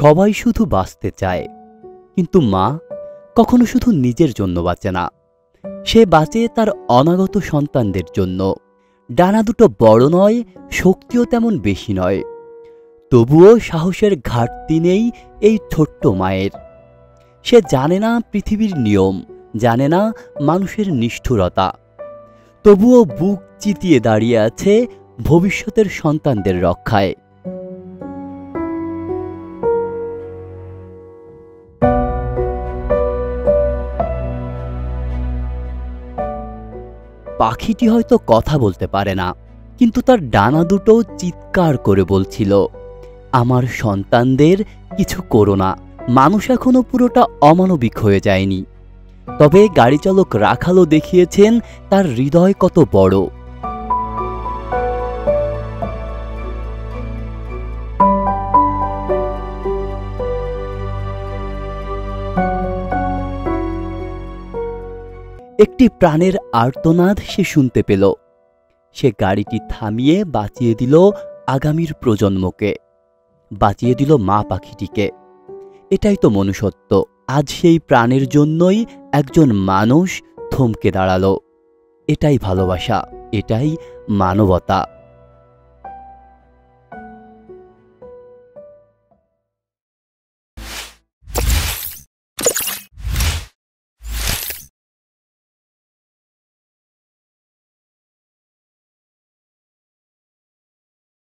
সবাই শুধু বাঁচতে চায়, কিন্তু মা কখনো শুধু নিজের জন্য বাঁচে না। সে বাঁচে তার অনাগত সন্তানদের জন্য। ডানা দুটো বড় নয়, শক্তিও তেমন বেশি নয়, তবুও সাহসের ঘাটতি নেই এই ছোট্ট মায়ের। সে জানে না পৃথিবীর নিয়ম, জানে না মানুষের নিষ্ঠুরতা, তবুও বুক চিতিয়ে দাঁড়িয়ে আছে ভবিষ্যতের সন্তানদের রক্ষায়। পাখিটি হয়তো কথা বলতে পারে না, কিন্তু তার ডানা দুটো চিৎকার করে বলছিল, আমার সন্তানদের কিছু করো না। মানুষ এখনো পুরোটা অমানবিক হয়ে যায়নি, তবে গাড়ি চালক রাখালও দেখিয়েছেন তার হৃদয় কত বড়। একটি প্রাণের আর্তনাদ সে শুনতে পেল। সে গাড়িটি থামিয়ে বাঁচিয়ে দিল আগামীর প্রজন্মকে, বাঁচিয়ে দিল মা পাখিটিকে। এটাই তো মনুষ্যত্ব। আজ সেই প্রাণের জন্যই একজন মানুষ থমকে দাঁড়ালো। এটাই ভালোবাসা, এটাই মানবতা।